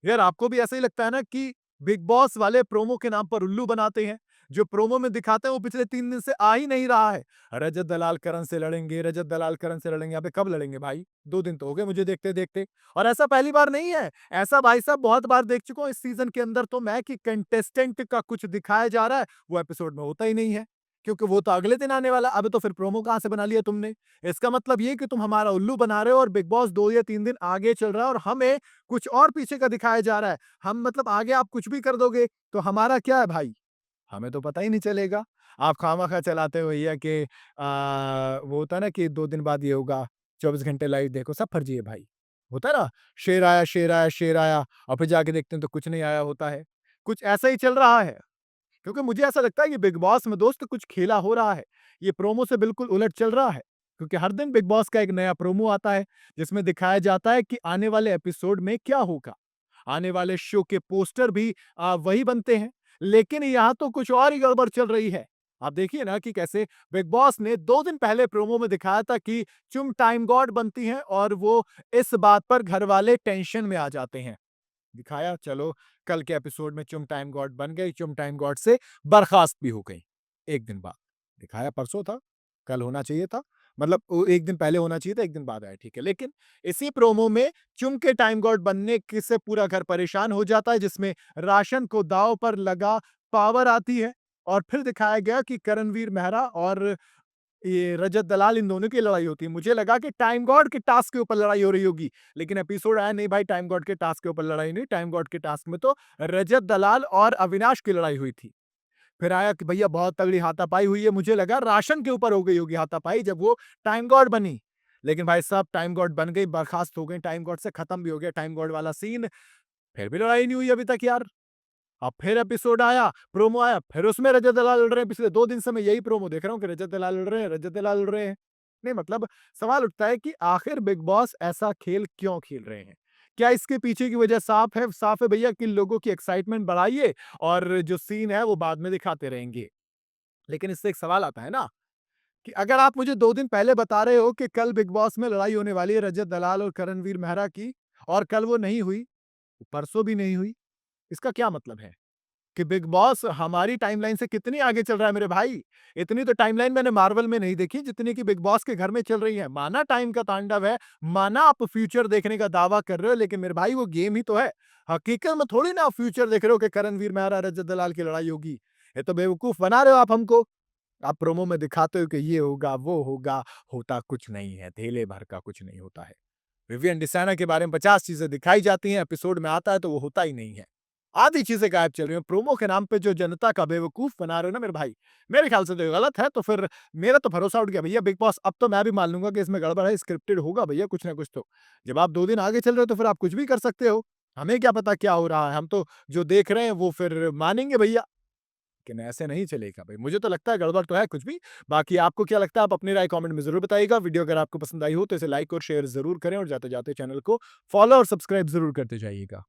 यार आपको भी ऐसा ही लगता है ना कि बिग बॉस वाले प्रोमो के नाम पर उल्लू बनाते हैं? जो प्रोमो में दिखाते हैं वो पिछले 3 दिन से आ ही नहीं रहा है। रजत दलाल करण से लड़ेंगे, रजत दलाल करण से लड़ेंगे। अबे कब लड़ेंगे भाई? 2 दिन तो हो गए मुझे देखते-देखते और ऐसा पहली बार नहीं है। ऐसा भाई साहब बहुत बार देख चुका हूँ इस सीज़न के अंदर तो मैं कि कंटेस्टेंट का कुछ दिखाया जा रहा है, वो एपिसोड में होता ही नहीं है। क्योंकि वो तो अगले दिन आने वाला है। अब तो फिर प्रोमो कहाँ से बना लिया तुमने? इसका मतलब ये कि तुम हमारा उल्लू बना रहे हो और बिग बॉस 2 या 3 दिन आगे चल रहा है और हमें कुछ और पीछे का दिखाया जा रहा है। हम मतलब आगे आप कुछ भी कर दोगे, तो हमारा क्या है भाई? हमें तो पता ही नहीं चलेगा। आप खामखा चलाते हो भैया कि वो होता है ना कि 2 दिन बाद ये होगा, 24 घंटे लाइव देखो, सब फर्जी है भाई। होता है ना, शेर आया, शेर आया, शेर आया और फिर जाके देखते हैं तो कुछ नहीं आया होता है। कुछ ऐसा ही चल रहा है। क्योंकि मुझे ऐसा लगता है कि बिग बॉस में दोस्त कुछ खेला हो रहा है। ये प्रोमो से बिल्कुल उलट चल रहा है। क्योंकि हर दिन बिग बॉस का एक नया प्रोमो आता है, जिसमें दिखाया जाता है कि आने वाले एपिसोड में क्या होगा। आने वाले शो के पोस्टर भी वही बनते हैं। लेकिन यहाँ तो कुछ और ही गड़बड़ चल रही है। आप देखिए ना कि कैसे बिग बॉस ने 2 दिन पहले प्रोमो में दिखाया था कि चुम टाइम गॉड बनती हैं और वो इस बात पर घरवाले टेंशन में आ जाते हैं। दिखाया चलो कल के एपिसोड में चुम टाइम गॉड बन गई, चुम टाइम गॉड से बर्खास्त भी हो गई, 1 दिन बाद। दिखाया परसों था, कल होना चाहिए था। मतलब वो 1 दिन पहले होना चाहिए था, 1 दिन बाद आया, ठीक है। लेकिन इसी प्रोमो में चुम के टाइम गॉड बनने के से पूरा घर परेशान हो जाता है, जिसमें राशन को दाँव पर लगा पावर आती है और फिर दिखाया गया कि करणवीर मेहरा और ये रजत दलाल इन दोनों की लड़ाई होती है। मुझे लगा कि टाइम गॉड के टास्क के ऊपर लड़ाई हो रही होगी, लेकिन एपिसोड आया नहीं भाई टाइम गॉड के टास्क के ऊपर लड़ाई नहीं, टाइम गॉड के टास्क में तो रजत दलाल और अविनाश की लड़ाई हुई थी। फिर आया कि भैया बहुत तगड़ी हाथापाई हुई है, मुझे लगा राशन के ऊपर हो गई होगी हाथापाई जब वो टाइम गॉड बनी। लेकिन भाई साहब टाइम गॉड बन गई, बर्खास्त हो गई, टाइम गॉड से खत्म भी हो गया टाइम गॉड वाला सीन, फिर भी लड़ाई नहीं हुई अभी तक यार। अब फिर एपिसोड आया, प्रोमो आया, फिर उसमें रजत दलाल लड़ रहे हैं। पिछले 2 दिन से मैं यही प्रोमो देख रहा हूँ कि रजत दलाल लड़ रहे हैं, रजत दलाल लड़ रहे हैं। नहीं मतलब सवाल उठता है कि आखिर बिग बॉस ऐसा खेल क्यों खेल रहे हैं? क्या इसके पीछे की वजह साफ है भैया कि लोगों की एक्साइटमेंट बढ़ाइए और जो सीन है वो बाद में दिखाते रहेंगे। लेकिन इससे एक सवाल आता है ना कि अगर आप मुझे 2 दिन पहले बता रहे हो कि कल बिग बॉस में लड़ाई होने वाली है रजत दलाल और करणवीर मेहरा की और कल वो नहीं हुई, परसों भी नहीं हुई, इसका क्या मतलब है? कि बिग बॉस हमारी टाइमलाइन से कितनी आगे चल रहा है मेरे भाई। इतनी तो टाइमलाइन मैंने मार्वल में नहीं देखी जितनी कि बिग बॉस के घर में चल रही है। माना टाइम का तांडव है, माना आप फ्यूचर देखने का दावा कर रहे हो लेकिन मेरे भाई वो गेम ही तो है। हकीकत में थोड़ी ना आप फ्यूचर देख रहे हो कि करणवीर मेहरा रजत दलाल की लड़ाई होगी। ये तो बेवकूफ बना रहे हो आप हमको। आप प्रोमो में दिखाते हो कि ये होगा, वो होगा, होता कुछ नहीं है, धेले भर का कुछ नहीं होता है। विवियन डिसाना के बारे में 50 चीज़ें दिखाई जाती हैं, एपिसोड में आता है तो वो होता ही नहीं है। आधी चीज़ें गायब चल रही हैं, प्रोमो के नाम पे जो जनता का बेवकूफ़ बना रहे हो ना मेरे भाई, मेरे ख्याल से तो ये गलत है, तो फिर मेरा तो भरोसा उठ गया भैया बिग बॉस अब तो मैं भी मान लूँगा कि इसमें गड़बड़ है, स्क्रिप्टेड होगा भैया कुछ ना कुछ तो। जब आप 2 दिन आगे चल रहे हो तो फिर आप कुछ भी कर सकते हो। हमें क्या पता क्या हो रहा है, हम तो जो देख रहे हैं वो फिर मानेंगे भैया। लेकिन ऐसे नहीं चलेगा भाई, मुझे तो लगता है गड़बड़ तो है कुछ भी। बाकी आपको क्या लगता है आप अपनी राय कमेंट में ज़रूर बताइएगा। वीडियो अगर आपको पसंद आई हो तो इसे लाइक और शेयर ज़रूर करें और जाते-जाते चैनल को फॉलो और सब्सक्राइब ज़रूर करते जाइएगा।